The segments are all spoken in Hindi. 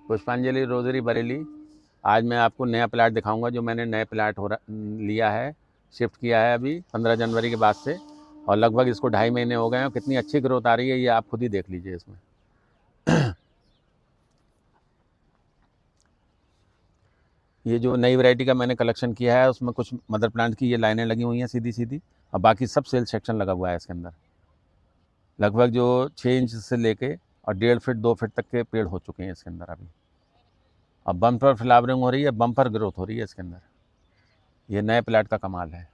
पुष्पांजलि रोजरी बरेली। आज मैं आपको नया प्लाट दिखाऊंगा जो मैंने नए प्लाट लिया है, शिफ्ट किया है अभी 15 जनवरी के बाद से, और लगभग इसको 2.5 महीने हो गए हैं और कितनी अच्छी ग्रोथ आ रही है ये आप खुद ही देख लीजिए इसमें। ये जो नई वैरायटी का मैंने कलेक्शन किया है उसमें कुछ मदर प्लांट की ये लाइनें लगी हुई हैं सीधी सीधी, और बाकी सब सेल सेक्शन लगा हुआ है इसके अंदर। लगभग जो 6 इंच से लेके और 1.5 फीट 2 फीट तक के पेड़ हो चुके हैं इसके अंदर अभी। अब बम्पर फ्लावरिंग हो रही है, बम्पर ग्रोथ हो रही है इसके अंदर। ये नए प्लाट का कमाल है।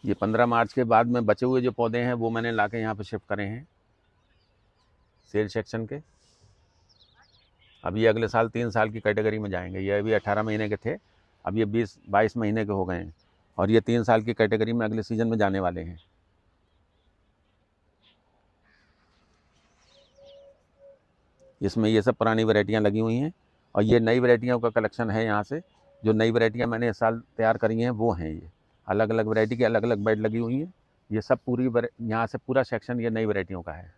ये 15 मार्च के बाद में बचे हुए जो पौधे हैं वो मैंने लाके यहाँ पे शिफ्ट करे हैं सेल सेक्शन के। अब ये अगले साल 3 साल की कैटेगरी में जाएंगे। ये अभी 18 महीने के थे, अब ये 20-22 महीने के हो गए हैं और ये 3 साल की कैटेगरी में अगले सीजन में जाने वाले हैं। इसमें ये सब पुरानी वैरायटियाँ लगी हुई हैं और ये नई वैरायटियों का कलेक्शन है यहाँ से। जो नई वैरायटियाँ मैंने इस साल तैयार करी हैं वो हैं ये अलग अलग वैरायटी की, अलग अलग बेड लगी हुई हैं। ये सब पूरी यहाँ से पूरा सेक्शन ये नई वैरायटियों का है।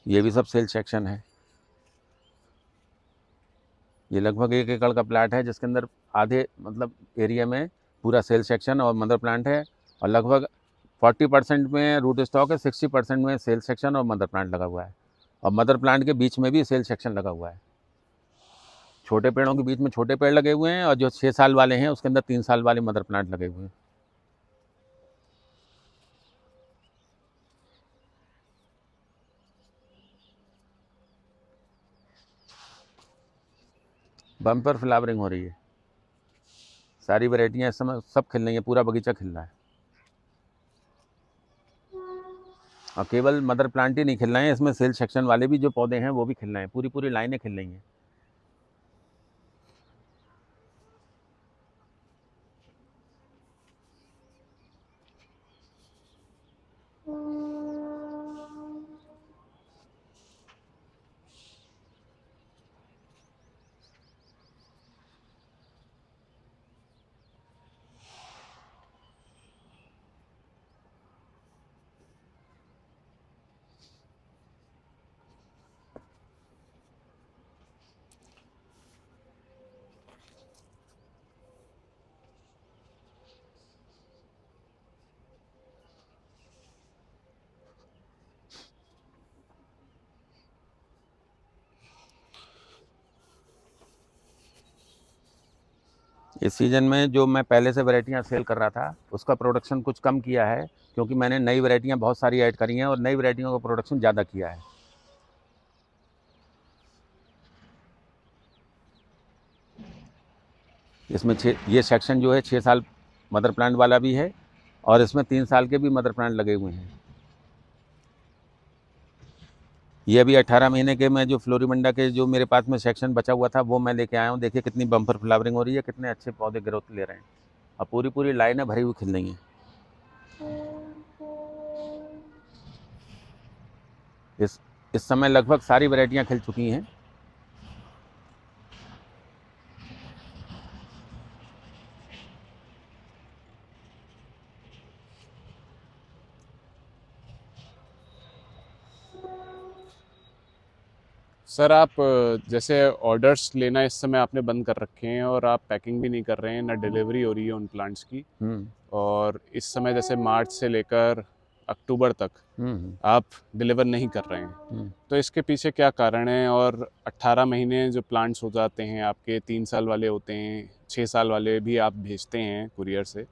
ये भी सब सेल सेक्शन है। ये लगभग 1 एकड़ का प्लाट है जिसके अंदर आधे मतलब एरिया में पूरा सेल सेक्शन और मदर प्लांट है, और लगभग 40% में रूट स्टॉक है, 60% में सेल सेक्शन और मदर प्लांट लगा हुआ है। और मदर प्लांट के बीच में भी सेल सेक्शन लगा हुआ है। छोटे पेड़ों के बीच में छोटे पेड़ लगे हुए हैं और जो 6 साल वाले हैं उसके अंदर 3 साल वाले मदर प्लांट लगे हुए हैं। बम्पर फ्लावरिंग हो रही है, सारी वैरायटियाँ इस समय सब खिल रही हैं, पूरा बगीचा खिल रहा है। और केवल मदर प्लांट ही नहीं खिल रहे हैं, इसमें सेल सेक्शन वाले भी जो पौधे हैं वो भी खिल रहे हैं, पूरी पूरी लाइनें खिल रही हैं। इस सीज़न में जो मैं पहले से वैरायटियाँ सेल कर रहा था उसका प्रोडक्शन कुछ कम किया है, क्योंकि मैंने नई वैरायटियाँ बहुत सारी ऐड करी हैं और नई वैरायटियों का प्रोडक्शन ज़्यादा किया है। इसमें ये सेक्शन जो है 6 साल मदर प्लांट वाला भी है और इसमें 3 साल के भी मदर प्लांट लगे हुए हैं। ये अभी 18 महीने के मैं जो फ्लोरिमंडा के जो मेरे पास में सेक्शन बचा हुआ था वो मैं लेके आया हूँ। देखिए कितनी बम्पर फ्लावरिंग हो रही है, कितने अच्छे पौधे ग्रोथ ले रहे हैं और पूरी पूरी लाइनें भरी हुई खिल रही हैं। इस समय लगभग सारी वैरायटियाँ खिल चुकी हैं। सर आप जैसे ऑर्डर्स लेना इस समय आपने बंद कर रखे हैं और आप पैकिंग भी नहीं कर रहे हैं, ना डिलीवरी हो रही है उन प्लांट्स की, और इस समय जैसे मार्च से लेकर अक्टूबर तक आप डिलीवर नहीं कर रहे हैं, तो इसके पीछे क्या कारण है? और 18 महीने जो प्लांट्स हो जाते हैं आपके, 3 साल वाले होते हैं, 6 साल वाले भी आप भेजते हैं कुरियर से,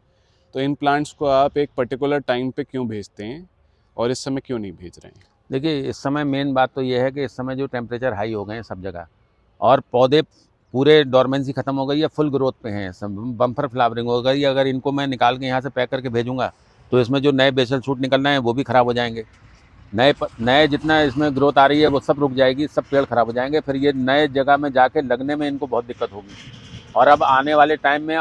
तो इन प्लांट्स को आप एक पर्टिकुलर टाइम पे क्यों भेजते हैं और इस समय क्यों नहीं भेज रहे हैं? देखिए इस समय मेन बात तो ये है कि इस समय जो टेम्परेचर हाई हो गए हैं सब जगह और पौधे पूरे डोरमेंसी ख़त्म हो गई है, फुल ग्रोथ पे हैं, सब बम्पर फ्लावरिंग हो गई। अगर इनको मैं निकाल के यहाँ से पैक करके भेजूँगा तो इसमें जो नए बेसल शूट निकल रहे हैं वो भी ख़राब हो जाएंगे। नए जितना इसमें ग्रोथ आ रही है वो सब रुक जाएगी, सब पेड़ ख़राब हो जाएंगे। फिर ये नए जगह में जाके लगने में इनको बहुत दिक्कत होगी और अब आने वाले टाइम में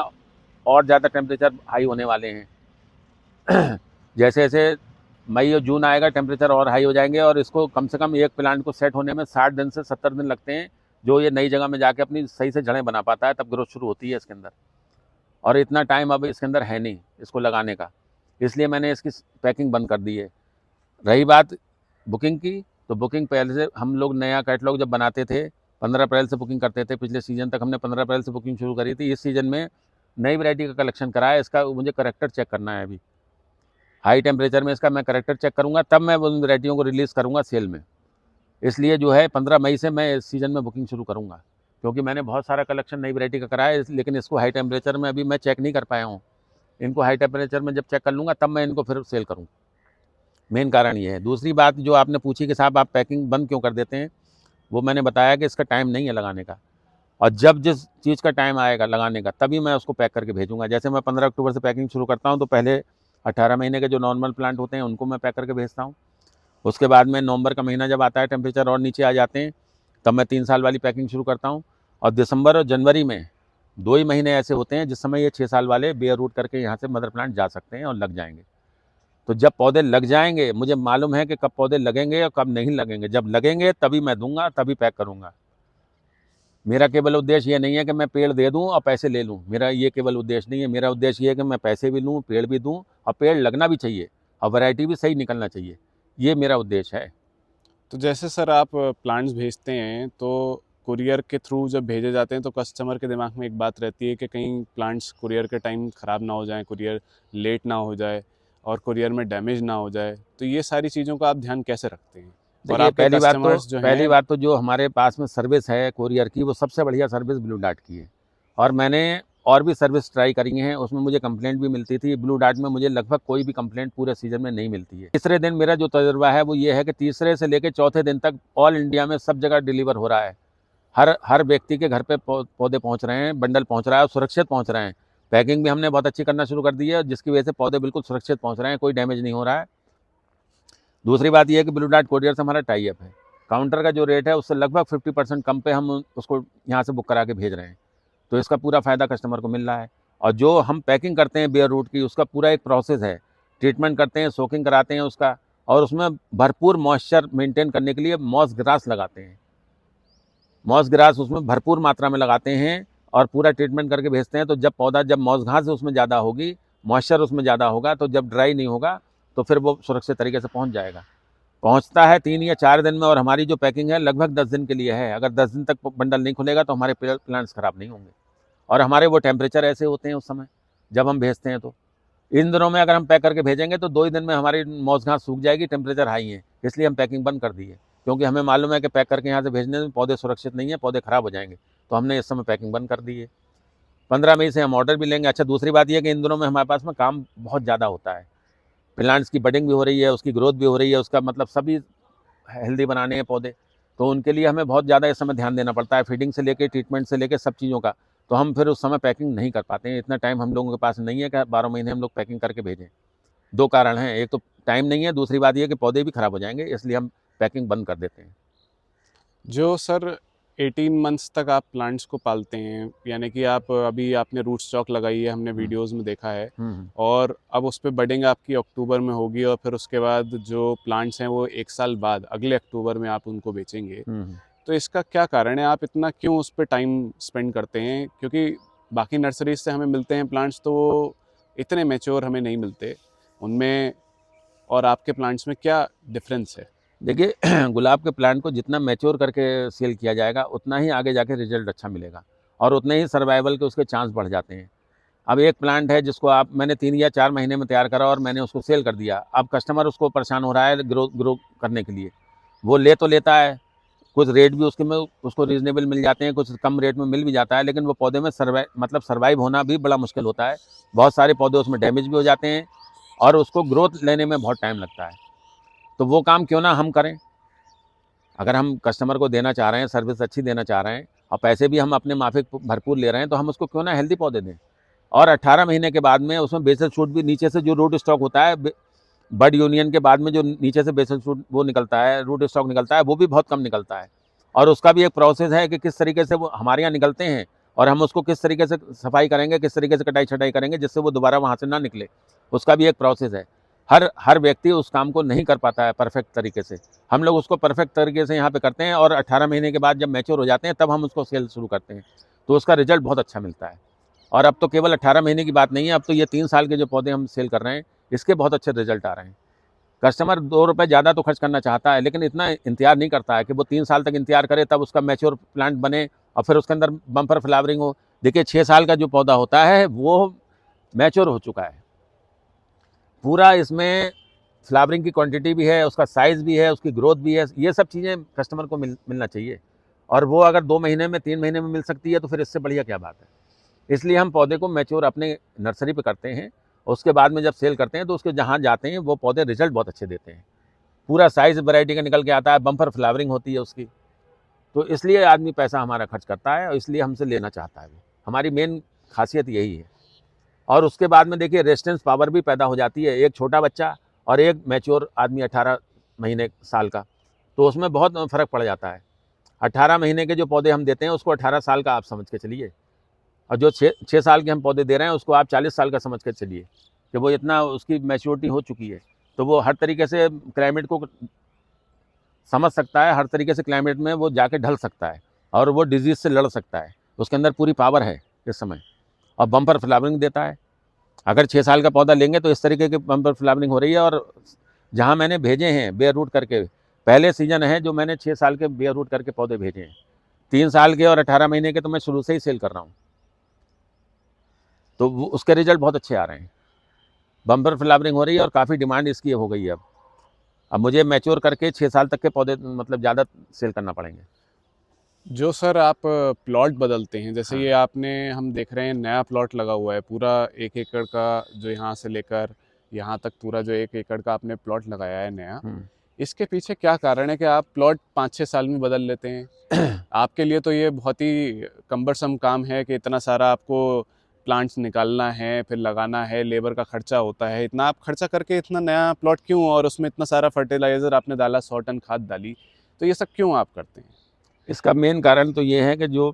और ज़्यादा टेम्परेचर हाई होने वाले हैं। जैसे जैसे मई और जून आएगा टेम्परेचर और हाई हो जाएंगे, और इसको कम से कम एक प्लांट को सेट होने में 60 दिन से 70 दिन लगते हैं, जो ये नई जगह में जाके अपनी सही से जड़ें बना पाता है, तब ग्रोथ शुरू होती है इसके अंदर। और इतना टाइम अब इसके अंदर है नहीं इसको लगाने का, इसलिए मैंने इसकी पैकिंग बंद कर दी है। रही बात बुकिंग की, तो बुकिंग पहले से हम लोग नया कैटलॉग जब बनाते थे 15 अप्रैल से बुकिंग करते थे। पिछले सीजन तक हमने 15 अप्रैल से बुकिंग शुरू करी थी। इस सीजन में नई वैरायटी का कलेक्शन करा है, इसका मुझे करेक्टर चेक करना है। अभी हाई टेम्परेचर में इसका मैं करेक्टर चेक करूँगा, तब मैं उन वैरायटियों को रिलीज़ करूँगा सेल में। इसलिए जो है 15 मई से मैं इस सीज़न में बुकिंग शुरू करूँगा, क्योंकि मैंने बहुत सारा कलेक्शन नई वैरायटी का करा है, लेकिन इसको हाई टेम्परेचर में अभी मैं चेक नहीं कर पाया हूँ। इनको हाई टेम्परेचर में जब चेक कर लूँगा तब मैं इनको फिर सेल करूँ। मेन कारण ये है। दूसरी बात जो आपने पूछी कि साहब आप पैकिंग बंद क्यों कर देते हैं, वो मैंने बताया कि इसका टाइम नहीं है लगाने का, और जब जिस चीज़ का टाइम आएगा लगाने का तभी मैं उसको पैक करके भेजूँगा। जैसे मैं 15 अक्टूबर से पैकिंग शुरू करता हूँ, तो पहले 18 महीने के जो नॉर्मल प्लांट होते हैं उनको मैं पैक करके भेजता हूँ। उसके बाद में नवंबर का महीना जब आता है, टेम्परेचर और नीचे आ जाते हैं, तब मैं 3 साल वाली पैकिंग शुरू करता हूँ। और दिसंबर और जनवरी में 2 ही महीने ऐसे होते हैं जिस समय ये 6 साल वाले बेयर रूट करके यहाँ से मदर प्लांट जा सकते हैं और लग जाएंगे। तो जब पौधे लग जाएंगे, मुझे मालूम है कि कब पौधे लगेंगे और कब नहीं लगेंगे। जब लगेंगे तभी मैं दूंगा, तभी पैक करूंगा। मेरा केवल उद्देश्य ये नहीं है कि मैं पेड़ दे दूं और पैसे ले लूं, मेरा ये केवल उद्देश्य नहीं है। मेरा उद्देश्य ये है कि मैं पैसे भी लूं, पेड़ भी दूं, और पेड़ लगना भी चाहिए और वैरायटी भी सही निकलना चाहिए। ये मेरा उद्देश्य है। तो जैसे सर आप प्लांट्स भेजते हैं तो कुरियर के थ्रू जब भेजे जाते हैं तो कस्टमर के दिमाग में एक बात रहती है कि कहीं प्लांट्स कुरियर के टाइम ख़राब ना हो जाएं, कुरियर लेट ना हो जाए और कुरियर में डैमेज ना हो जाए। तो ये सारी चीज़ों का आप ध्यान कैसे रखते हैं? और देखिए, आपके कस्टमर्स जो पहली हैं बात तो जो हमारे पास में सर्विस है कोरियर की, वो सबसे बढ़िया सर्विस ब्लू डार्ट की है। और मैंने और भी सर्विस ट्राई करी हैं, उसमें मुझे कंप्लेंट भी मिलती थी। ब्लू डार्ट में मुझे लगभग कोई भी कंप्लेंट पूरे सीजन में नहीं मिलती है। तीसरे दिन मेरा जो तजुर्बा है वो ये है कि तीसरे से लेकर चौथे दिन तक ऑल इंडिया में सब जगह डिलीवर हो रहा है। हर व्यक्ति के घर पे पौधे पहुंच रहे हैं, बंडल पहुंच रहा है और सुरक्षित पहुंच रहे हैं। पैकिंग भी हमने बहुत अच्छी करना शुरू कर दी है, जिसकी वजह से पौधे बिल्कुल सुरक्षित पहुंच रहे हैं, कोई डैमेज नहीं हो रहा है। दूसरी बात यह है कि ब्लू डार्ट कोरियर से हमारा टाई अप है। काउंटर का जो रेट है उससे लगभग 50% कम पे हम उसको यहाँ से बुक करा के भेज रहे हैं, तो इसका पूरा फ़ायदा कस्टमर को मिल रहा है। और जो हम पैकिंग करते हैं बेयर रूट की, उसका पूरा एक प्रोसेस है। ट्रीटमेंट करते हैं, सोकिंग कराते हैं उसका, और उसमें भरपूर मॉइस्चर मेंटेन करने के लिए मॉस ग्रास लगाते हैं। मॉस ग्रास उसमें भरपूर मात्रा में लगाते हैं और पूरा ट्रीटमेंट करके भेजते हैं। तो जब मॉस घास उसमें ज़्यादा होगी, मॉइस्चर उसमें ज़्यादा होगा, तो जब ड्राई नहीं होगा तो फिर वो सुरक्षित तरीके से पहुँच जाएगा। पहुँचता है 3 या 4 दिन में, और हमारी जो पैकिंग है लगभग 10 दिन के लिए है। अगर 10 दिन तक बंडल नहीं खुलेगा तो हमारे प्लांट्स ख़राब नहीं होंगे। और हमारे वो टेम्परेचर ऐसे होते हैं उस समय जब हम भेजते हैं। तो इन दिनों में अगर हम पैक करके भेजेंगे तो 2 ही दिन में हमारी मौस घास सूख जाएगी, टेम्परेचर हाई है, इसलिए हम पैकिंग बंद कर दी है। क्योंकि हमें मालूम है कि पैक करके यहाँ से भेजने में पौधे सुरक्षित नहीं है, पौधे ख़राब हो जाएंगे, तो हमने इस समय पैकिंग बंद कर दी है। 15 मई से हम ऑर्डर भी लेंगे। अच्छा, दूसरी बात यह है कि इन दिनों में हमारे पास में काम बहुत ज़्यादा होता है। प्लांट्स की बडिंग भी हो रही है, उसकी ग्रोथ भी हो रही है, उसका मतलब सभी हेल्दी बनाने हैं पौधे, तो उनके लिए हमें बहुत ज़्यादा इस समय ध्यान देना पड़ता है, फीडिंग से लेके ट्रीटमेंट से लेके सब चीज़ों का। तो हम फिर उस समय पैकिंग नहीं कर पाते हैं। इतना टाइम हम लोगों के पास नहीं है कि 12 महीने हम लोग पैकिंग करके भेजें। 2 कारण हैं, एक तो टाइम नहीं है, दूसरी बात ये कि पौधे भी ख़राब हो जाएंगे, इसलिए हम पैकिंग बंद कर देते हैं। जो सर 18 मंथ्स तक आप प्लांट्स को पालते हैं, यानी कि आप अभी आपने रूट स्टॉक लगाई है, हमने वीडियोस में देखा है, और अब उस पर बडिंग आपकी अक्टूबर में होगी और फिर उसके बाद जो प्लांट्स हैं वो 1 साल बाद अगले अक्टूबर में आप उनको बेचेंगे। तो इसका क्या कारण है? आप इतना क्यों उस पर टाइम स्पेंड करते हैं? क्योंकि बाकी नर्सरीज से हमें मिलते हैं प्लांट्स तो वो इतने मैच्योर हमें नहीं मिलते उनमें, और आपके प्लांट्स में क्या डिफरेंस है? देखिए, गुलाब के प्लांट को जितना मैच्योर करके सेल किया जाएगा उतना ही आगे जाके रिजल्ट अच्छा मिलेगा, और उतने ही सर्वाइवल के उसके चांस बढ़ जाते हैं। अब एक प्लांट है जिसको मैंने 3 या 4 महीने में तैयार करा और मैंने उसको सेल कर दिया। अब कस्टमर उसको परेशान हो रहा है ग्रो करने के लिए। वो ले तो लेता है, कुछ रेट भी उसको रीजनेबल मिल जाते हैं, कुछ कम रेट में मिल भी जाता है, लेकिन वो पौधे में सर्वाइव होना भी बड़ा मुश्किल होता है। बहुत सारे पौधे उसमें डैमेज भी हो जाते हैं और उसको ग्रोथ लेने में बहुत टाइम लगता है। तो वो काम क्यों ना हम करें। अगर हम कस्टमर को देना चाह रहे हैं, सर्विस अच्छी देना चाह रहे हैं और पैसे भी हम अपने माफिक भरपूर ले रहे हैं, तो हम उसको क्यों ना हेल्दी पौधे दें। और 18 महीने के बाद में उसमें बेसल शूट भी नीचे से जो रूट स्टॉक होता है, बड यूनियन के बाद में जो नीचे से बेसल शूट वो निकलता है, रूट स्टॉक निकलता है, वो भी बहुत कम निकलता है। और उसका भी एक प्रोसेस है कि किस तरीके से वो हमारे यहाँ निकलते हैं और हम उसको किस तरीके से सफाई करेंगे, किस तरीके से कटाई छटाई करेंगे जिससे वो दोबारा वहाँ से ना निकले, उसका भी एक प्रोसेस है। हर व्यक्ति उस काम को नहीं कर पाता है परफेक्ट तरीके से। हम लोग उसको परफेक्ट तरीके से यहाँ पे करते हैं और 18 महीने के बाद जब मैच्योर हो जाते हैं तब हम उसको सेल शुरू करते हैं, तो उसका रिजल्ट बहुत अच्छा मिलता है। और अब तो केवल 18 महीने की बात नहीं है, अब तो ये 3 साल के जो पौधे हम सेल कर रहे हैं इसके बहुत अच्छे रिजल्ट आ रहे हैं। कस्टमर 2 रुपये ज़्यादा तो खर्च करना चाहता है, लेकिन इतना इंतजार नहीं करता है कि वो 3 साल तक इंतजार करे तब उसका मैच्योर प्लांट बने और फिर उसके अंदर बम्पर फ्लावरिंग हो। देखिए 6 साल का जो पौधा होता है वो मैच्योर हो चुका है पूरा, इसमें फ्लावरिंग की क्वांटिटी भी है, उसका साइज़ भी है, उसकी ग्रोथ भी है। ये सब चीज़ें कस्टमर को मिलना चाहिए, और वो अगर 2 महीने में 3 महीने में मिल सकती है तो फिर इससे बढ़िया क्या बात है। इसलिए हम पौधे को मैच्योर अपने नर्सरी पे करते हैं, उसके बाद में जब सेल करते हैं तो उसके जहाँ जाते हैं वो पौधे रिजल्ट बहुत अच्छे देते हैं। पूरा साइज़ वैरायटी का निकल के आता है, बम्पर फ्लावरिंग होती है उसकी। तो इसलिए आदमी पैसा हमारा खर्च करता है और इसलिए हमसे लेना चाहता है। हमारी मेन खासियत यही है। और उसके बाद में देखिए रेजिस्टेंस पावर भी पैदा हो जाती है। एक छोटा बच्चा और एक मैच्योर आदमी 18 महीने साल का, तो उसमें बहुत फ़र्क पड़ जाता है। 18 महीने के जो पौधे हम देते हैं उसको 18 साल का आप समझ के चलिए, और जो 6 साल के हम पौधे दे रहे हैं उसको आप 40 साल का समझ के चलिए कि वो इतना उसकी मैच्योरिटी हो चुकी है। तो वो हर तरीके से क्लाइमेट को समझ सकता है, हर तरीके से क्लाइमेट में वो जाके ढल सकता है और वो डिजीज़ से लड़ सकता है। उसके अंदर पूरी पावर है इस समय, और बम्पर फ्लावरिंग देता है। अगर 6 साल का पौधा लेंगे तो इस तरीके की बम्पर फ्लावरिंग हो रही है। और जहाँ मैंने भेजे हैं बेयर रूट करके, पहले सीजन है जो मैंने 6 साल के बेयर रूट करके पौधे भेजे हैं। 3 साल के और 18 महीने के तो मैं शुरू से ही सेल कर रहा हूँ, तो उसके रिजल्ट बहुत अच्छे आ रहे हैं। बम्पर फ्लावरिंग हो रही है और काफ़ी डिमांड इसकी हो गई है। अब मुझे मैच्योर करके 6 साल तक के पौधे मतलब ज़्यादा सेल करना पड़ेंगे। जो सर आप प्लॉट बदलते हैं, जैसे हाँ। ये आपने, हम देख रहे हैं नया प्लॉट लगा हुआ है पूरा 1 एकड़ का, जो यहाँ से लेकर यहाँ तक पूरा जो 1 एकड़ का आपने प्लॉट लगाया है नया, इसके पीछे क्या कारण है कि आप प्लॉट 5-6 साल में बदल लेते हैं? आपके लिए तो ये बहुत ही कम्बरसम काम है कि इतना सारा आपको प्लांट्स निकालना है, फिर लगाना है, लेबर का खर्चा होता है। इतना आप खर्चा करके इतना नया प्लॉट क्यों, और उसमें इतना सारा फर्टिलाइज़र आपने डाला, 100 टन खाद डाली, तो ये सब क्यों आप करते हैं? इसका मेन कारण तो ये है कि जो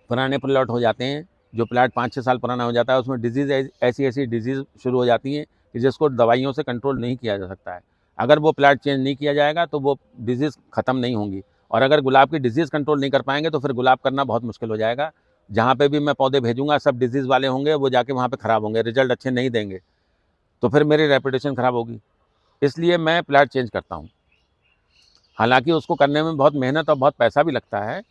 पुराने प्लॉट हो जाते हैं, जो प्लाट 5-6 साल पुराना हो जाता है, उसमें डिजीज़ ऐसी डिजीज़ शुरू हो जाती हैं कि जिसको दवाइयों से कंट्रोल नहीं किया जा सकता है। अगर वो प्लाट चेंज नहीं किया जाएगा तो वो डिजीज़ ख़त्म नहीं होंगी, और अगर गुलाब की डिजीज़ कंट्रोल नहीं कर पाएंगे तो फिर गुलाब करना बहुत मुश्किल हो जाएगा। जहाँ पे भी मैं पौधे भेजूँगा सब डिजीज़ वाले होंगे, वो जाके वहाँ पे ख़राब होंगे, रिज़ल्ट अच्छे नहीं देंगे, तो फिर मेरी रेपुटेशन ख़राब होगी। इसलिए मैं प्लाट चेंज करता हूँ। हालाँकि उसको करने में बहुत मेहनत और बहुत पैसा भी लगता है,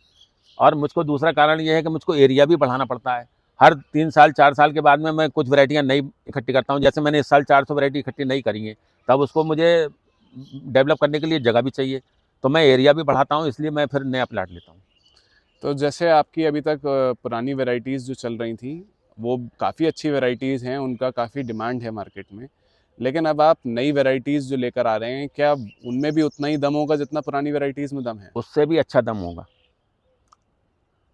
और मुझको दूसरा कारण ये है कि मुझको एरिया भी बढ़ाना पड़ता है। हर 3 साल 4 साल के बाद में मैं कुछ वैरायटियाँ नई इकट्ठी करता हूँ। जैसे मैंने इस साल 400 वैरायटी इकट्ठी नई करी है, तब उसको मुझे डेवलप करने के लिए जगह भी चाहिए, तो मैं एरिया भी बढ़ाता हूँ, इसलिए मैं फिर नया प्लाट लेता हूँ। तो जैसे आपकी अभी तक पुरानी वैरायटीज़ जो चल रही थी, वो काफ़ी अच्छी वैरायटीज़ हैं, उनका काफ़ी डिमांड है मार्केट में। लेकिन अब आप नई वैरायटीज़ जो लेकर आ रहे हैं, क्या उनमें भी उतना ही दम होगा जितना पुरानी वैरायटीज़ में दम है? उससे भी अच्छा दम होगा,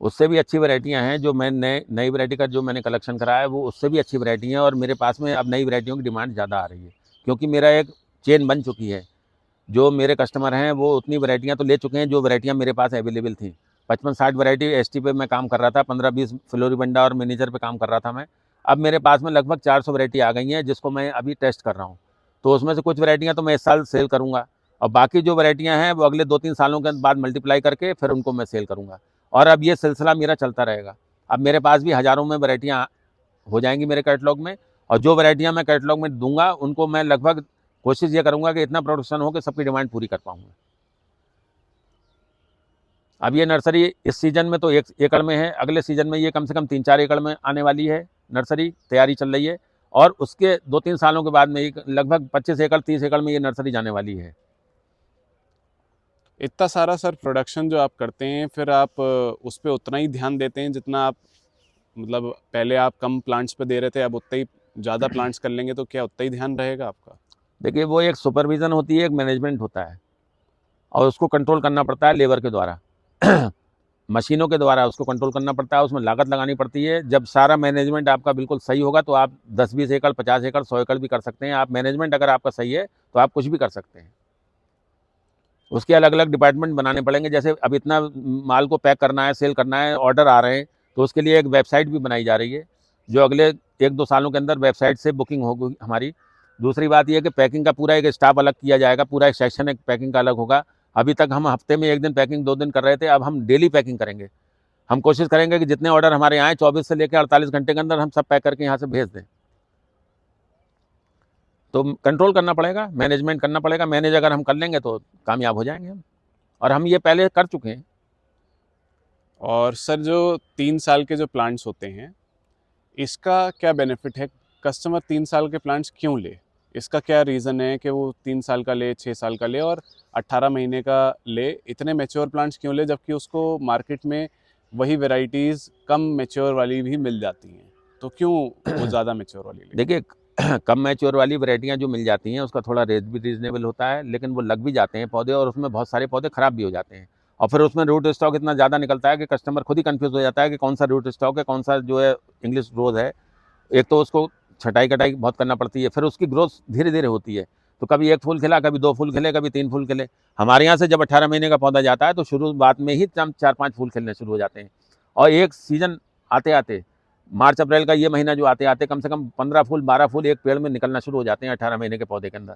उससे भी अच्छी वैरायटियाँ हैं। जो मैं नई वैरायटी का जो मैंने कलेक्शन करा है वो उससे भी अच्छी वैरायटी है, और मेरे पास में अब नई वैरायटियों की डिमांड ज़्यादा आ रही है, क्योंकि मेरा एक चेन बन चुकी है। जो मेरे कस्टमर हैं वो उतनी वैरायटियाँ तो ले चुके हैं जो वैरायटियाँ मेरे पास अवेलेबल थी। 55-60 वैरायटी एसटी पे मैं काम कर रहा था, 15-20 फ्लोरिबंडा और मिनीचर पे काम कर रहा था मैं। अब मेरे पास में लगभग 400 वैरायटी आ गई हैं जिसको मैं अभी टेस्ट कर रहा हूँ। तो उसमें से कुछ वैरायटियाँ तो मैं इस साल सेल करूँगा, और बाकी जो वैरायटियाँ हैं वो अगले 2-3 सालों के बाद मल्टीप्लाई करके फिर उनको मैं सेल करूँगा, और अब ये सिलसिला मेरा चलता रहेगा। अब मेरे पास भी हज़ारों में वैरायटियाँ हो जाएंगी मेरे कैटलॉग में, और जो वैरायटियाँ मैं कैटलॉग में दूंगा उनको मैं लगभग कोशिश ये करूँगा कि इतना प्रोडक्शन हो कि सबकी डिमांड पूरी कर पाऊँगा। अब ये नर्सरी इस सीज़न में तो 1 एकड़ में है, अगले सीज़न में ये कम से कम 3-4 एकड़ में आने वाली है। नर्सरी तैयारी चल रही है, और उसके 2-3 सालों के बाद में एक लगभग 25 एकड़ 30 एकड़ में ये नर्सरी जाने वाली है। इतना सारा सर प्रोडक्शन जो आप करते हैं, फिर आप उस पे उतना ही ध्यान देते हैं जितना आप, मतलब पहले आप कम प्लांट्स पे दे रहे थे, अब उतना ही ज़्यादा प्लांट्स कर लेंगे तो क्या उतना ही ध्यान रहेगा आपका? देखिए वो एक सुपरविज़न होती है, एक मैनेजमेंट होता है, और उसको कंट्रोल करना पड़ता है लेबर के द्वारा मशीनों के द्वारा उसको कंट्रोल करना पड़ता है, उसमें लागत लगानी पड़ती है। जब सारा मैनेजमेंट आपका बिल्कुल सही होगा तो आप 10-20 एकड़ 50 एकड़ 100 एकड़ भी कर सकते हैं। आप मैनेजमेंट अगर आपका सही है तो आप कुछ भी कर सकते हैं। उसके अलग अलग डिपार्टमेंट बनाने पड़ेंगे। जैसे अब इतना माल को पैक करना है, सेल करना है, ऑर्डर आ रहे हैं, तो उसके लिए एक वेबसाइट भी बनाई जा रही है, जो अगले 1-2 सालों के अंदर वेबसाइट से बुकिंग होगी हमारी, दूसरी बात ये है कि पैकिंग का पूरा एक स्टाफ अलग किया जाएगा, पूरा एक सेक्शन एक पैकिंग का अलग होगा। अभी तक हम हफ्ते में 1 दिन पैकिंग 2 दिन कर रहे थे, अब हम डेली पैकिंग करेंगे। हम कोशिश करेंगे कि जितने ऑर्डर हमारे आए 24 से लेकर 48 घंटे के अंदर हम सब पैक करके यहाँ से भेज दें। तो कंट्रोल करना पड़ेगा, मैनेजमेंट करना पड़ेगा। मैनेज अगर हम कर लेंगे तो कामयाब हो जाएंगे हम, और हम ये पहले कर चुके हैं। और सर जो 3 साल के जो प्लांट्स होते हैं, इसका क्या बेनिफिट है? कस्टमर 3 साल के प्लांट्स क्यों ले? इसका क्या रीज़न है कि वो 3 साल का ले, 6 साल का ले और 18 महीने का ले? इतने मैच्योर प्लांट्स क्यों ले, जबकि उसको मार्केट में वही वैरायटीज़ कम मैच्योर वाली भी मिल जाती हैं? तो क्यों वो ज़्यादा मैच्योर वाली ले? देखिए, कम मैच्योर वाली वैरायटियाँ जो मिल जाती हैं उसका थोड़ा रेट भी रीजनेबल होता है, लेकिन वो लग भी जाते हैं पौधे, और उसमें बहुत सारे पौधे ख़राब भी हो जाते हैं। और फिर उसमें रूट स्टॉक इतना ज़्यादा निकलता है कि कस्टमर खुद ही कंफ्यूज हो जाता है कि कौन सा रूट स्टॉक है, कौन सा जो है इंग्लिश रोज़ है। एक तो उसको छटाई कटाई बहुत करना पड़ती है, फिर उसकी ग्रोथ धीरे धीरे होती है। तो कभी 1 फूल खिला, कभी 2 फूल खिले, कभी 3 फूल खिले। हमारे यहाँ से जब 18 महीने का पौधा जाता है तो शुरुआत में ही 4-5 फूल खिलने शुरू हो जाते हैं, और एक सीज़न आते आते मार्च अप्रैल का ये महीना जो आते आते कम से कम 15 फूल 12 फूल एक पेड़ में निकलना शुरू हो जाते हैं 18 महीने के पौधे के अंदर।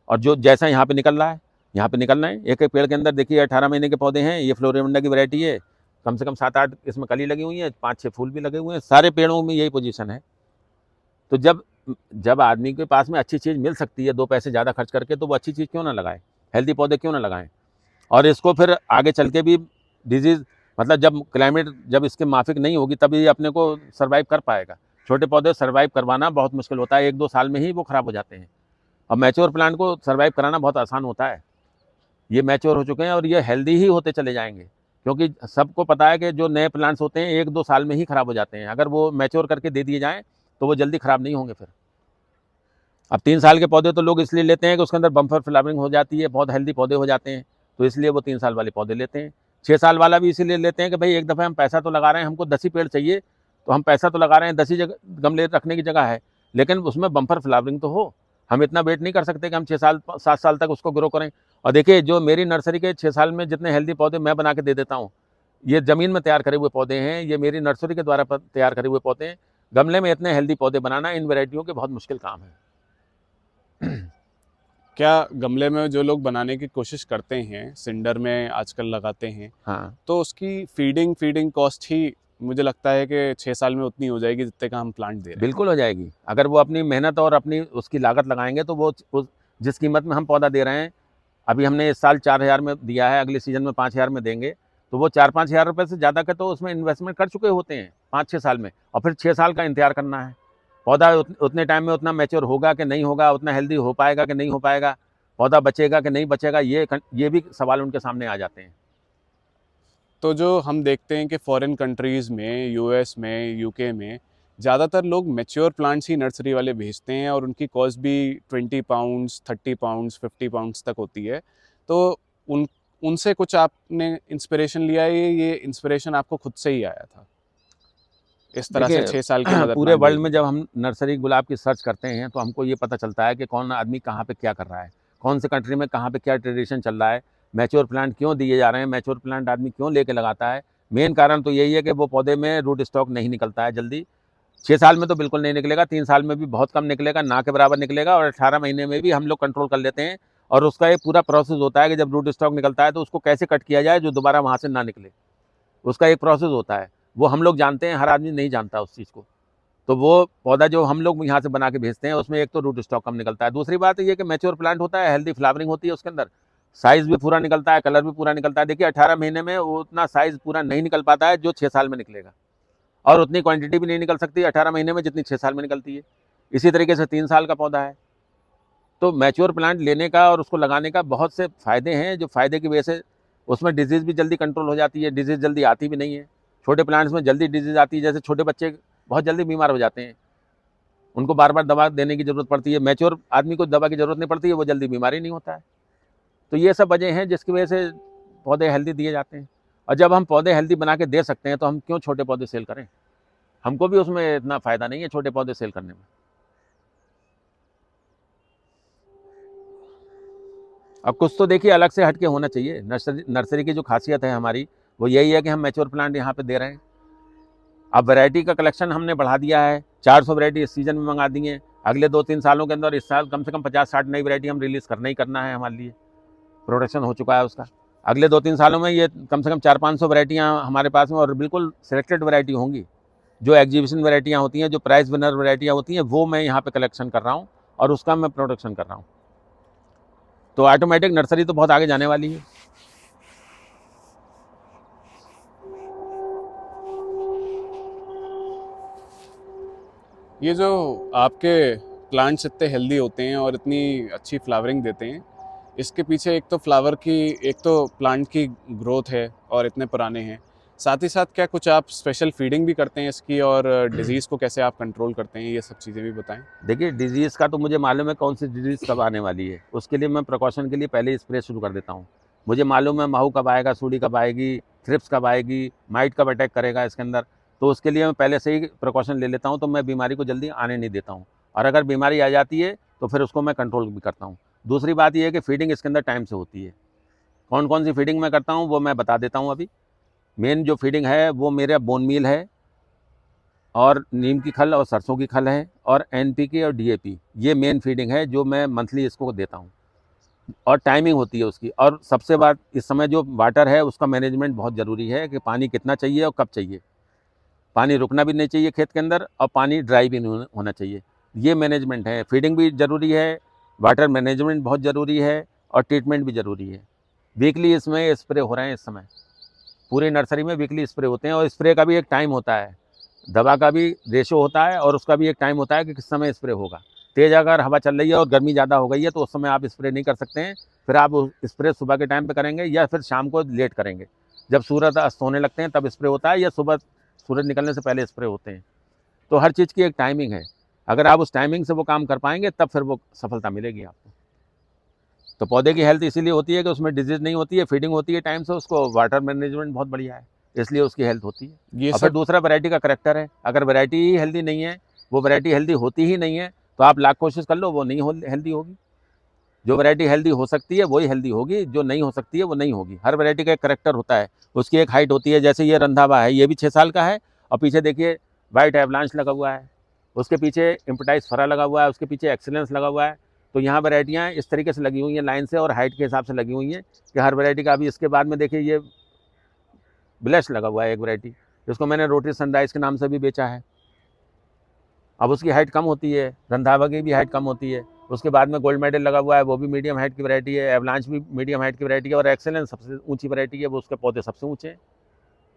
और जो जैसा यहाँ पे निकल रहा है, यहाँ पे निकलना है। एक एक पेड़ के अंदर देखिए 18 महीने के पौधे हैं। ये फ्लोरिमंडा की वैरायटी है, कम से कम 7-8 इसमें कली लगी हुई है, 5-6 फूल भी लगे हुए हैं। सारे पेड़ों में यही पोजीशन है। तो जब आदमी के पास में अच्छी चीज़ मिल सकती है 2 पैसे ज़्यादा खर्च करके, तो वो अच्छी चीज़ क्यों ना लगाए, हेल्दी पौधे क्यों ना लगाएं। और इसको फिर आगे चल के भी डिजीज़, मतलब जब क्लाइमेट जब इसके माफिक नहीं होगी तभी ये अपने को सर्वाइव कर पाएगा। छोटे पौधे सर्वाइव करवाना बहुत मुश्किल होता है, 1-2 साल में ही वो ख़राब हो जाते हैं। और मैच्योर प्लांट को सर्वाइव कराना बहुत आसान होता है। ये मैच्योर हो चुके हैं और ये हेल्दी ही होते चले जाएंगे, क्योंकि सबको पता है कि जो नए प्लांट्स होते हैं 1-2 साल में ही ख़राब हो जाते हैं। अगर वो मैच्योर करके दे दिए जाएँ तो वो जल्दी ख़राब नहीं होंगे फिर। अब 3 साल के पौधे तो लोग इसलिए लेते हैं कि उसके अंदर बम्पर फ्लावरिंग हो जाती है, बहुत हेल्दी पौधे हो जाते हैं, तो इसलिए वो 3 साल वाले पौधे लेते हैं। 6 साल वाला भी इसीलिए लेते हैं कि भाई एक दफ़े हम पैसा तो लगा रहे हैं, हमको 10 ही पेड़ चाहिए, तो हम पैसा तो लगा रहे हैं, 10 ही जगह गमले रखने की जगह है, लेकिन उसमें बम्पर फ्लावरिंग तो हो। हम इतना वेट नहीं कर सकते कि हम 6 साल 7 साल तक उसको ग्रो करें। और देखिए, जो मेरी नर्सरी के 6 साल में जितने हेल्दी पौधे मैं बना के दे देता हूँ, ये ज़मीन में तैयार करे हुए पौधे हैं, ये मेरी नर्सरी के द्वारा तैयार करे हुए पौधे हैं। गमले में इतने हेल्दी पौधे बनाना इन वैरायटियों के बहुत मुश्किल काम है। क्या गमले में जो लोग बनाने की कोशिश करते हैं, सिंडर में आजकल लगाते हैं, हाँ, तो उसकी फीडिंग कॉस्ट ही मुझे लगता है कि 6 साल में उतनी हो जाएगी जितने का हम प्लांट दे रहे हैं। बिल्कुल हो जाएगी। अगर वो अपनी मेहनत और अपनी उसकी लागत लगाएँगे तो वो उस जिस कीमत में हम पौधा दे रहे हैं, अभी हमने इस साल 4,000 में दिया है, अगले सीज़न में 5,000 में देंगे, तो वो 4-5 हज़ार रुपये से ज़्यादा का तो उसमें इन्वेस्टमेंट कर चुके होते हैं 5-6 साल में, और फिर 6 साल का इंतज़ार करना है। पौधा उतने टाइम में उतना मैच्योर होगा कि नहीं होगा, उतना हेल्दी हो पाएगा कि नहीं हो पाएगा, पौधा बचेगा कि नहीं बचेगा, ये भी सवाल उनके सामने आ जाते हैं। तो जो हम देखते हैं कि फॉरेन कंट्रीज़ में, यूएस में, यूके में ज़्यादातर लोग मैच्योर प्लांट्स ही नर्सरी वाले भेजते हैं और उनकी कॉस्ट भी 20 पाउंड्स, 30 पाउंड्स, 50 पाउंड्स तक होती है। तो उनसे कुछ आपने इंस्पिरेशन लिया है, ये इंस्पिरेशन आपको खुद से ही आया था इस तरह से 6 साल के देखिए, मदर पूरे प्लांट वर्ल्ड में भेजने जब का? हम नर्सरी गुलाब की सर्च करते हैं तो हमको ये पता चलता है कि कौन आदमी कहाँ पे क्या कर रहा है, कौन से कंट्री में कहाँ पे क्या ट्रेडिशन चल रहा है, मैच्योर प्लांट क्यों दिए जा रहे हैं, मैच्योर प्लांट आदमी क्यों लेके लगाता है। मेन कारण तो यही है कि वो पौधे में रूट स्टॉक नहीं निकलता है जल्दी। 6 साल में तो बिल्कुल नहीं निकलेगा, 3 साल में भी बहुत कम निकलेगा, ना के बराबर निकलेगा, और 18 महीने में भी हम लोग कंट्रोल कर लेते हैं। और उसका एक पूरा प्रोसेस होता है कि जब रूट स्टॉक निकलता है तो उसको कैसे कट किया जाए जो दोबारा वहाँ से ना निकले, उसका एक प्रोसेस होता है। वो हम लोग जानते हैं, हर आदमी नहीं जानता उस चीज़ को। तो वो पौधा जो हम लोग यहाँ से बना के भेजते हैं उसमें एक तो रूट स्टॉक कम निकलता है, दूसरी बात ये कि मैच्योर प्लांट होता है, हेल्दी फ्लावरिंग होती है उसके अंदर, साइज़ भी पूरा निकलता है, कलर भी पूरा निकलता है। देखिए 18 महीने में वो उतना साइज़ पूरा नहीं निकल पाता है जो 6 साल में निकलेगा, और उतनी क्वांटिटी भी नहीं निकल सकती 18 महीने में जितनी 6 साल में निकलती है। इसी तरीके से 3 साल का पौधा है। तो मैच्योर प्लांट लेने का और उसको लगाने का बहुत से फ़ायदे हैं, जो फ़ायदे की वजह से उसमें डिजीज़ भी जल्दी कंट्रोल हो जाती है, डिजीज़ जल्दी आती भी नहीं है। छोटे प्लांट्स में जल्दी डिजीज़ आती है, जैसे छोटे बच्चे बहुत जल्दी बीमार हो जाते हैं, उनको बार बार दवा देने की ज़रूरत पड़ती है। मैच्योर आदमी को दवा की ज़रूरत नहीं पड़ती है, वो जल्दी बीमारी नहीं होता है। तो ये सब वजह हैं जिसकी वजह से पौधे हेल्दी दिए जाते हैं। और जब हम पौधे हेल्दी बना के दे सकते हैं तो हम क्यों छोटे पौधे सेल करें। हमको भी उसमें इतना फ़ायदा नहीं है छोटे पौधे सेल करने में। अब कुछ तो देखिए अलग से हट के होना चाहिए। नर्सरी की जो खासियत है हमारी वो यही है कि हम मैच्योर प्लांट यहाँ पे दे रहे हैं। अब वैरायटी का कलेक्शन हमने बढ़ा दिया है, 400 वैरायटी इस सीज़न में मंगा दी हैं। अगले 2-3 सालों के अंदर, इस साल कम से कम 50-60 नई वैरायटी हम रिलीज़ करना ही करना है, हमारे लिए प्रोडक्शन हो चुका है उसका। अगले 2-3 सालों में ये कम से कम 400-500 वैरायटियाँ हमारे पास में, और बिल्कुल सिलेक्टेड वैरायटी होंगी। जो एग्जीबिशन वैरायटियाँ होती हैं, जो प्राइज़ विनर वैरायटियाँ होती हैं, वो मैं यहाँ पे कलेक्शन कर रहा हूँ और उसका मैं प्रोडक्शन कर रहा हूँ। तो ऑटोमेटिक नर्सरी तो बहुत आगे जाने वाली है। ये जो आपके प्लांट्स इतने हेल्दी होते हैं और इतनी अच्छी फ्लावरिंग देते हैं, इसके पीछे एक तो प्लांट की ग्रोथ है और इतने पुराने हैं। साथ ही साथ क्या कुछ आप स्पेशल फीडिंग भी करते हैं इसकी, और डिजीज़ को कैसे आप कंट्रोल करते हैं, ये सब चीज़ें भी बताएं। देखिए, डिजीज़ का तो मुझे मालूम है कौन सी डिजीज़ कब आने वाली है, उसके लिए मैं प्रिकॉशन के लिए पहले ही स्प्रे शुरू कर देता हूँ। मुझे मालूम है महू कब आएगा, सूड़ी कब आएगी, थ्रिप्स कब आएगी, माइट कब अटैक करेगा इसके अंदर, तो उसके लिए मैं पहले से ही प्रिकॉशन ले लेता हूँ, तो मैं बीमारी को जल्दी आने नहीं देता हूँ। और अगर बीमारी आ जाती है तो फिर उसको मैं कंट्रोल भी करता हूँ। दूसरी बात ये है कि फीडिंग इसके अंदर टाइम से होती है। कौन कौन सी फीडिंग मैं करता हूँ वो मैं बता देता हूँ अभी। मेन जो फीडिंग है वो मेरा बोन मील है, और नीम की खल और सरसों की खल है, और एनपीके और डीएपी, ये मेन फीडिंग है जो मैं मंथली इसको देता हूँ। और टाइमिंग होती है उसकी। और सबसे बात, इस समय जो वाटर है उसका मैनेजमेंट बहुत ज़रूरी है कि पानी कितना चाहिए और कब चाहिए। पानी रुकना भी नहीं चाहिए खेत के अंदर, और पानी ड्राई भी नहीं होना चाहिए। ये मैनेजमेंट है। फीडिंग भी ज़रूरी है, वाटर मैनेजमेंट बहुत ज़रूरी है, और ट्रीटमेंट भी ज़रूरी है। वीकली इसमें स्प्रे हो रहे हैं इस समय, पूरी नर्सरी में वीकली स्प्रे होते हैं। और स्प्रे का भी एक टाइम होता है, दवा का भी रेशो होता है, और उसका भी एक टाइम होता है कि किस समय स्प्रे होगा। तेज़ अगर हवा चल रही है और गर्मी ज़्यादा हो गई है तो उस समय आप स्प्रे नहीं कर सकते हैं। फिर आप स्प्रे सुबह के टाइम पे करेंगे, या फिर शाम को लेट करेंगे, जब सूरज अस्त होने लगते हैं तब स्प्रे होता है, या सुबह सूरज निकलने से पहले स्प्रे होते हैं। तो हर चीज़ की एक टाइमिंग है। अगर आप उस टाइमिंग से वो काम कर पाएंगे तब फिर वो सफलता मिलेगी आपको। तो पौधे की हेल्थ इसीलिए होती है कि उसमें डिजीज़ नहीं होती है, फीडिंग होती है टाइम से, उसको वाटर मैनेजमेंट बहुत बढ़िया है, इसलिए उसकी हेल्थ होती है। ये और फिर सब दूसरा वैरायटी का करैक्टर है। अगर वैरायटी ही हेल्दी नहीं है, वो वैरायटी हेल्दी होती ही नहीं है, तो आप लाख कोशिश कर लो वो नहीं हेल्दी होगी। जो वैरायटी हेल्दी हो सकती है वही हेल्दी होगी, जो नहीं हो सकती है वो नहीं होगी। हर वैरायटी का एक करैक्टर होता है, उसकी एक हाइट होती है। जैसे ये रंधावा है, ये भी 6 साल का है, और पीछे देखिए वाइट एवलांच लगा हुआ है, उसके पीछे इम्पटाइज फरा लगा हुआ है, उसके पीछे एक्सीलेंस लगा हुआ है। तो यहाँ वैरायटियाँ इस तरीके से लगी हुई हैं, लाइन से और हाइट के हिसाब से लगी हुई हैं कि हर वैरायटी का। अभी इसके बाद में देखिए ये ब्लश लगा हुआ है एक वैरायटी, जिसको मैंने रोटरी सनराइज के नाम से भी बेचा है। अब उसकी हाइट कम होती है, रंधावा की भी हाइट कम होती है। उसके बाद में गोल्ड मेडल लगा हुआ है, वो भी मीडियम हाइट की वैरायटी है। एवलांच भी मीडियम हाइट की वैरायटी है, और एक्सेलेंस सबसे ऊंची वैरायटी है, वो उसके पौधे सबसे ऊंचे हैं।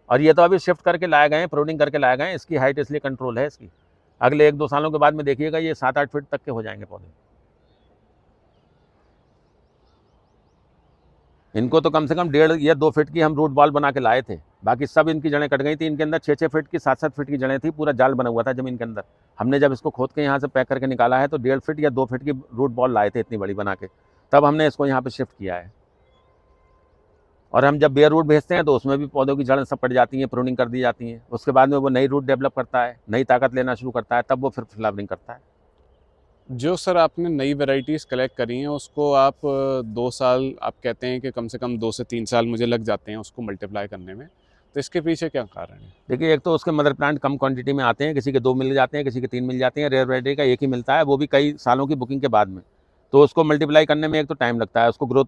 और ये तो अभी शिफ्ट करके लाए गए हैं, प्रूनिंग करके लाए गए हैं, इसकी हाइट इसलिए कंट्रोल है इसकी। अगले 1-2 सालों के बाद में देखिएगा ये 7-8 फीट तक के हो जाएंगे पौधे। इनको तो कम से कम 1.5 या 2 फीट की हम रूट बॉल बना के लाए थे, बाकी सब इनकी जड़ें कट गई थी। इनके अंदर 6-6 फीट की, 7-7 फीट की जड़ें थी, पूरा जाल बना हुआ था ज़मीन के अंदर। हमने जब इसको खोद के यहाँ से पैक करके निकाला है तो 1.5 फीट या 2 फीट की रूट बॉल लाए थे इतनी बड़ी बना के, तब हमने इसको यहाँ पे शिफ्ट किया है। और हम जब बेयर रूट भेजते हैं तो उसमें भी पौधों की जड़ें सब कट जाती हैं, प्रूनिंग कर दी जाती हैं। उसके बाद में वो नई रूट डेवलप करता है, नई ताकत लेना शुरू करता है, तब वो फिर फ्लावरिंग करता है। जो सर आपने नई वैरायटीज़ कलेक्ट करी हैं उसको आप 2 साल, आप कहते हैं कि कम से कम 2 से 3 साल मुझे लग जाते हैं उसको मल्टीप्लाई करने में, तो इसके पीछे क्या कारण है? देखिए, एक तो उसके मदर प्लांट कम क्वांटिटी में आते हैं, किसी के 2 मिल जाते हैं, किसी के 3 मिल जाते हैं। रेयर वैरायटी का एक ही मिलता है, वो भी कई सालों की बुकिंग के बाद में। तो उसको मल्टीप्लाई करने में एक तो टाइम लगता है, उसको ग्रोथ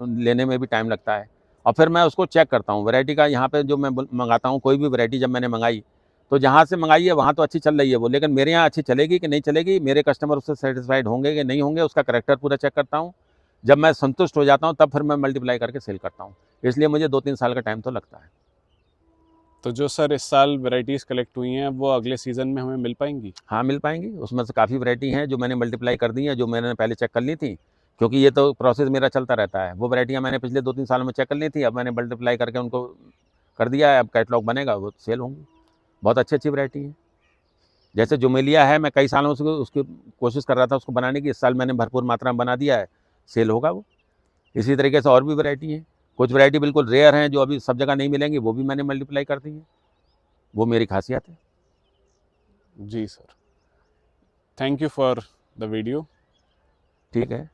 लेने में भी टाइम लगता है। और फिर मैं उसको चेक करता हूँ वैरायटी का। यहाँ पे जो मैं मंगाता हूँ, कोई भी वैरायटी जब मैंने मंगाई, तो जहाँ से मंगाई है वहाँ तो अच्छी चल रही है वो, लेकिन मेरे यहाँ अच्छी चलेगी कि नहीं चलेगी, मेरे कस्टमर उससे सेटिस्फाइड होंगे कि नहीं होंगे, उसका करैक्टर पूरा चेक करता हूँ। जब मैं संतुष्ट हो जाता हूँ तब फिर मैं मल्टीप्लाई करके सेल करता हूँ। इसलिए मुझे 2-3 साल का टाइम तो लगता है। तो जो सर इस साल वैरायटीज़ कलेक्ट हुई हैं वो अगले सीज़न में हमें मिल पाएंगी? हाँ, मिल पाएँगी। उसमें से काफ़ी वैरायटी हैं जो मैंने मल्टीप्लाई कर दी हैं, जो मैंने पहले चेक कर ली थी, क्योंकि ये तो प्रोसेस मेरा चलता रहता है। वो वैरायटियाँ मैंने पिछले 2-3 सालों में चेक कर ली थी, अब मैंने मल्टीप्लाई करके उनको कर दिया है, अब कैटलॉग बनेगा, वो सेल होंगी। बहुत अच्छी-अच्छी वैरायटी है। जैसे जुमेलिया है, मैं कई सालों से उसकी कोशिश कर रहा था उसको बनाने की, इस साल मैंने भरपूर मात्रा में बना दिया है, सेल होगा वो। इसी तरीके से और भी वैरायटी हैं। कुछ वैरायटी बिल्कुल रेयर हैं, जो अभी सब जगह नहीं मिलेंगी, वो भी मैंने मल्टीप्लाई कर दी हैं। वो मेरी खासियत है। जी sir, thank you for the video. ठीक है।